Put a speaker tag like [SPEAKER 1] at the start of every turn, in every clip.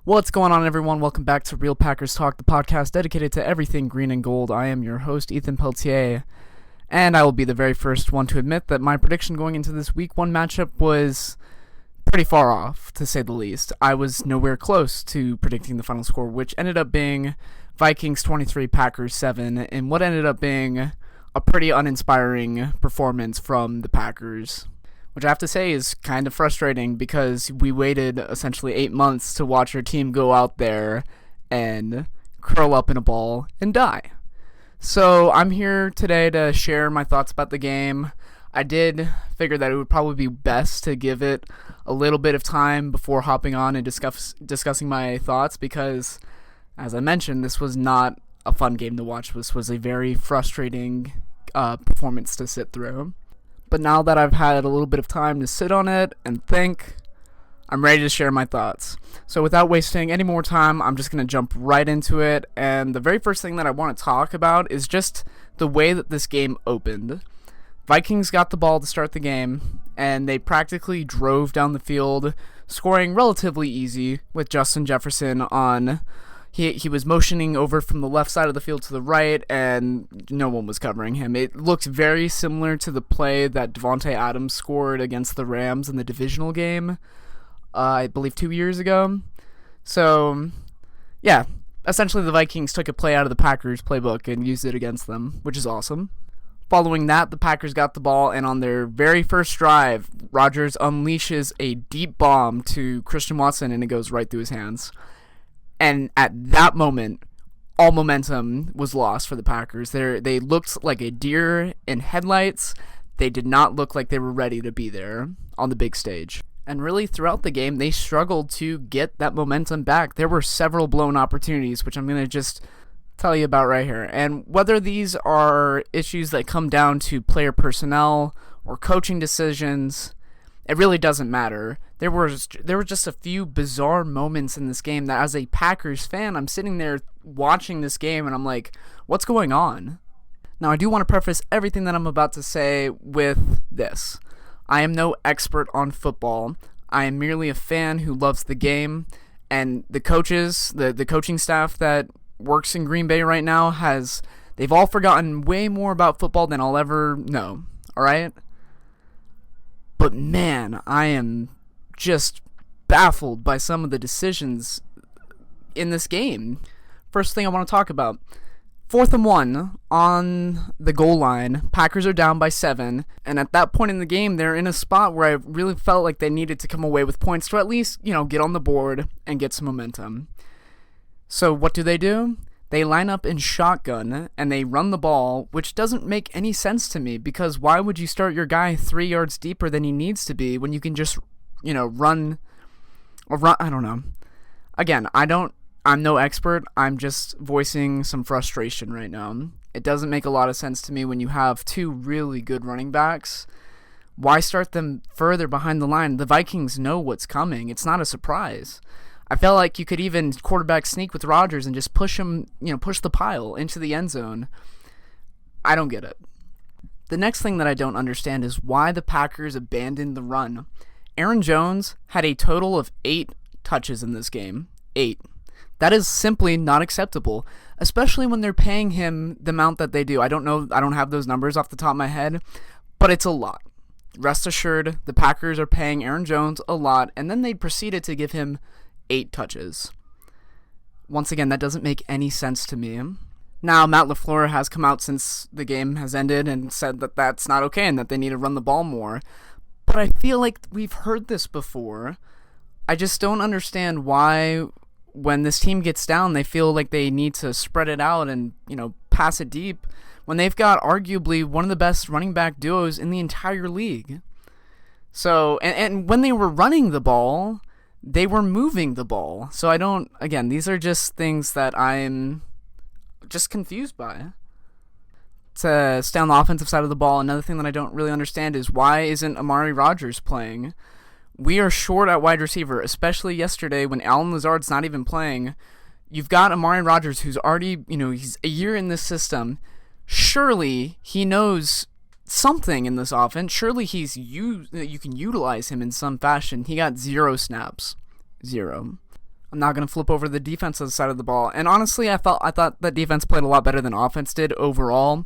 [SPEAKER 1] What's going on, everyone? Welcome back to Real Packers Talk, the podcast dedicated to everything green and gold. I am your host, Ethan Peltier, and I will be the very first one to admit that my prediction going into this Week 1 matchup was pretty far off, to say the least. I was nowhere close to predicting the final score, which ended up being Vikings 23, Packers 7, and what ended up being a pretty uninspiring performance from the Packers, which I have to say is kind of frustrating because we waited essentially 8 months to watch our team go out there and curl up in a ball and die. So I'm here today to share my thoughts about the game. I did figure that it would probably be best to give it a little bit of time before hopping on and discussing my thoughts because, as I mentioned, this was not a fun game to watch. This was a very frustrating performance to sit through. But now that I've had a little bit of time to sit on it and think, I'm ready to share my thoughts. So without wasting any more time, I'm just going to jump right into it. And the very first thing that I want to talk about is just the way that this game opened. Vikings got the ball to start the game, and they practically drove down the field, scoring relatively easy with Justin Jefferson on... He was motioning over from the left side of the field to the right, and no one was covering him. It looked very similar to the play that Devontae Adams scored against the Rams in the divisional game, I believe 2 years ago. So, yeah, essentially the Vikings took a play out of the Packers playbook and used it against them, which is awesome. Following that, the Packers got the ball, and on their very first drive, Rodgers unleashes a deep bomb to Christian Watson, and it goes right through his hands. And at that moment, all momentum was lost for the Packers. They looked like a deer in headlights. They did not look like they were ready to be there on the big stage. And really, throughout the game, they struggled to get that momentum back. There were several blown opportunities, which I'm going to just tell you about right here. And whether these are issues that come down to player personnel or coaching decisions, it really doesn't matter. There were just a few bizarre moments in this game that, as a Packers fan, I'm sitting there watching this game and I'm like, what's going on? Now, I do want to preface everything that I'm about to say with this. I am no expert on football. I am merely a fan who loves the game, and the coaches, the coaching staff that works in Green Bay right now they've all forgotten way more about football than I'll ever know, alright? But man, I am just baffled by some of the decisions in this game. First thing I want to talk about, 4th and 1 on the goal line. Packers are down by 7, and at that point in the game, they're in a spot where I really felt like they needed to come away with points to at least, get on the board and get some momentum. So what do? They line up in shotgun, and they run the ball, which doesn't make any sense to me, because why would you start your guy 3 yards deeper than he needs to be when you can just, run, I don't know. Again, I'm no expert, I'm just voicing some frustration right now. It doesn't make a lot of sense to me when you have two really good running backs. Why start them further behind the line? The Vikings know what's coming, it's not a surprise. I felt like you could even quarterback sneak with Rodgers and just push him, push the pile into the end zone. I don't get it. The next thing that I don't understand is why the Packers abandoned the run. Aaron Jones had a total of 8 touches in this game. 8. That is simply not acceptable, especially when they're paying him the amount that they do. I don't know, I don't have those numbers off the top of my head, but it's a lot. Rest assured, the Packers are paying Aaron Jones a lot, and then they proceeded to give him 8 touches. Once again, that doesn't make any sense to me. Now, Matt LaFleur has come out since the game has ended and said that that's not okay and that they need to run the ball more. But I feel like we've heard this before. I just don't understand why, when this team gets down, they feel like they need to spread it out and, pass it deep, when they've got arguably one of the best running back duos in the entire league. So, and when they were running the ball, they were moving the ball. So again, these are just things that I'm just confused by. To stay on the offensive side of the ball, another thing that I don't really understand is why isn't Amari Rodgers playing? We are short at wide receiver, especially yesterday when Allen Lazard's not even playing. You've got Amari Rodgers, who's already, he's a year in this system. Surely he knows something in this offense. Surely you can utilize him in some fashion. He got 0 snaps. 0. I'm not going to flip over the defensive side of the ball. And honestly, I thought that defense played a lot better than offense did overall.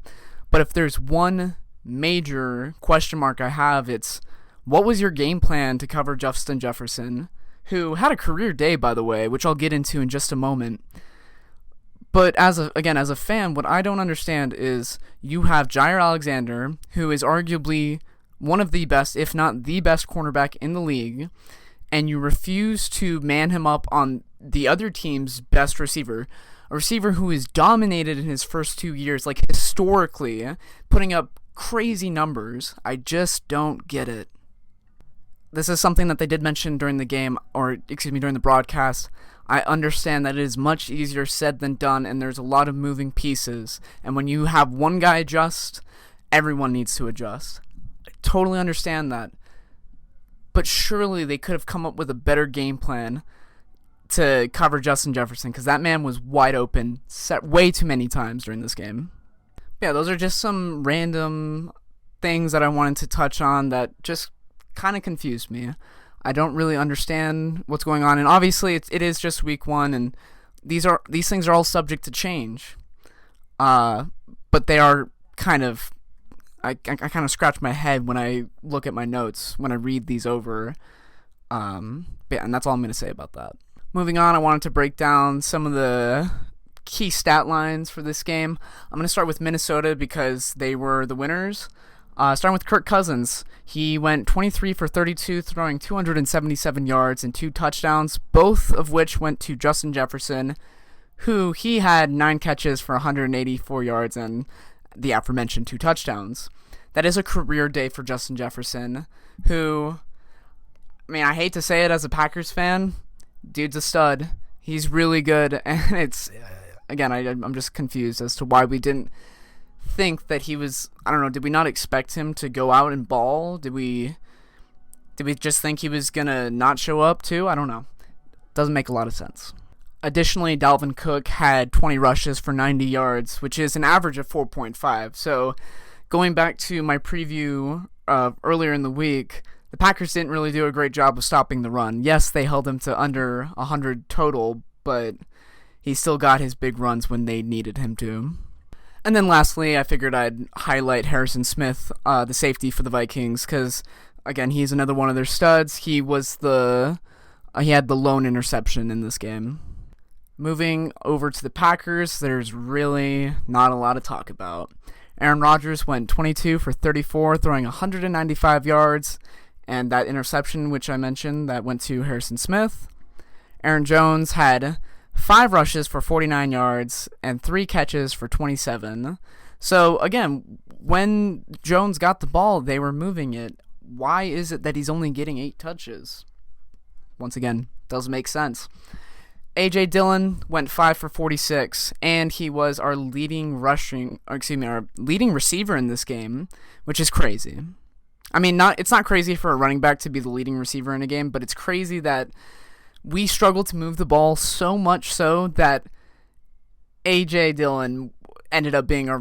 [SPEAKER 1] But if there's one major question mark I have, it's what was your game plan to cover Justin Jefferson, who had a career day, by the way, which I'll get into in just a moment. But as a fan, what I don't understand is you have Jair Alexander, who is arguably one of the best, if not the best cornerback in the league, and you refuse to man him up on the other team's best receiver, a receiver who is dominated in his first 2 years, like historically, putting up crazy numbers. I just don't get it. This is something that they did mention during the game, during the broadcast. I understand that it is much easier said than done, and there's a lot of moving pieces. And when you have one guy adjust, everyone needs to adjust. I totally understand that. But surely they could have come up with a better game plan to cover Justin Jefferson, because that man was wide open set way too many times during this game. Yeah, those are just some random things that I wanted to touch on that just kind of confused me. I don't really understand what's going on, and obviously it is just week 1, and these things are all subject to change. But they are kind of, I kind of scratch my head when I look at my notes when I read these over. And that's all I'm going to say about that. Moving on, I wanted to break down some of the key stat lines for this game. I'm going to start with Minnesota because they were the winners. Starting with Kirk Cousins, he went 23 for 32, throwing 277 yards and 2 touchdowns, both of which went to Justin Jefferson, who he had 9 catches for 184 yards and the aforementioned 2 touchdowns. That is a career day for Justin Jefferson, who, I mean, I hate to say it as a Packers fan, dude's a stud. He's really good, and it's, again, I'm just confused as to why we didn't think that he was, I don't know, did we not expect him to go out and ball? Did we just think he was gonna not show up too? I don't know. Doesn't make a lot of sense. Additionally, Dalvin Cook had 20 rushes for 90 yards, which is an average of 4.5. So going back to my preview earlier in the week, the Packers didn't really do a great job of stopping the run. Yes, they held him to under 100 total, but he still got his big runs when they needed him to. And then lastly, I figured I'd highlight Harrison Smith, the safety for the Vikings, because, again, he's another one of their studs. He was he had the lone interception in this game. Moving over to the Packers, there's really not a lot to talk about. Aaron Rodgers went 22 for 34, throwing 195 yards, and that interception, which I mentioned, that went to Harrison Smith. Aaron Jones had 5 rushes for 49 yards and 3 catches for 27. So, again, when Jones got the ball, they were moving it. Why is it that he's only getting 8 touches? Once again, doesn't make sense. A.J. Dillon went 5 for 46, and he was our leading receiver in this game, which is crazy. I mean, it's not crazy for a running back to be the leading receiver in a game, but it's crazy that we struggled to move the ball so much so that A.J. Dillon ended up being our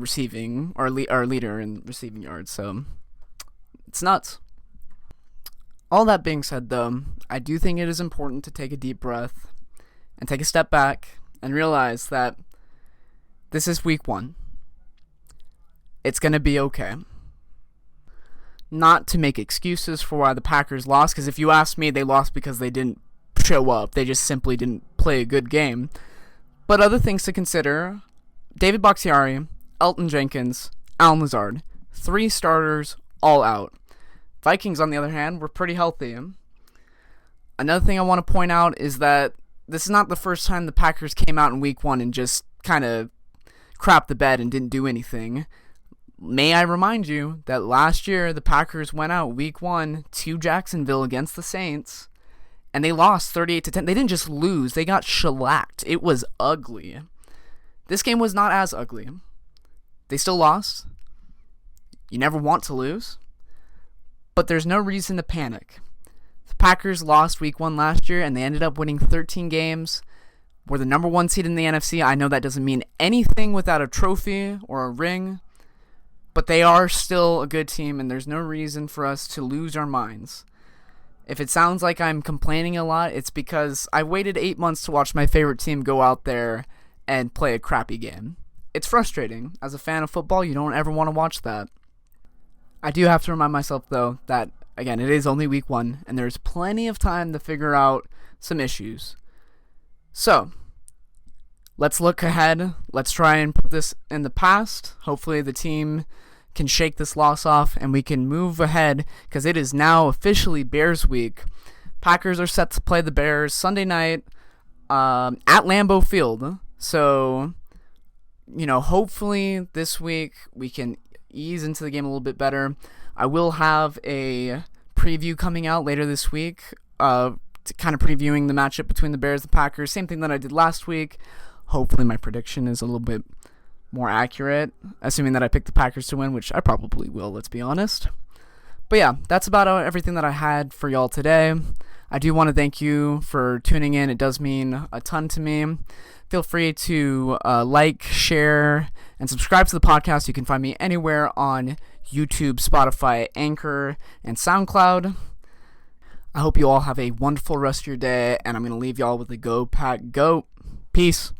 [SPEAKER 1] leader in receiving yards. So it's nuts. All that being said, though, I do think it is important to take a deep breath and take a step back and realize that this is week 1. It's going to be okay. Not to make excuses for why the Packers lost, because if you ask me, they lost because they didn't show up. They just simply didn't play a good game. But other things to consider: David Bakhtiari, Elton Jenkins, Allen Lazard, 3 starters all out. Vikings, on the other hand, were pretty healthy. Another thing I want to point out is that this is not the first time the Packers came out in week 1 and just kind of crapped the bed and didn't do anything. May I remind you that last year the Packers went out week 1 to Jacksonville against the Saints, and they lost 38-10. They didn't just lose, they got shellacked. It was ugly. This game was not as ugly. They still lost. You never want to lose. But there's no reason to panic. The Packers lost week 1 last year, and they ended up winning 13 games. We're the number 1 seed in the NFC. I know that doesn't mean anything without a trophy or a ring, but they are still a good team, and there's no reason for us to lose our minds. If it sounds like I'm complaining a lot, it's because I waited 8 months to watch my favorite team go out there and play a crappy game. It's frustrating. As a fan of football, you don't ever want to watch that. I do have to remind myself, though, that, again, it is only week 1, and there's plenty of time to figure out some issues. So, let's look ahead. Let's try and put this in the past. Hopefully the team can shake this loss off and we can move ahead, because it is now officially Bears week. Packers are set to play the Bears Sunday night at Lambeau Field. So, hopefully this week we can ease into the game a little bit better. I will have a preview coming out later this week, kind of previewing the matchup between the Bears and the Packers. Same thing that I did last week. Hopefully my prediction is a little bit more accurate, assuming that I picked the Packers to win, which I probably will, let's be honest. But yeah, that's about everything that I had for y'all today. I do want to thank you for tuning in. It does mean a ton to me. Feel free to like, share, and subscribe to the podcast. You can find me anywhere on YouTube, Spotify, Anchor, and SoundCloud. I hope you all have a wonderful rest of your day, and I'm going to leave y'all with the Go Pack Go. Peace.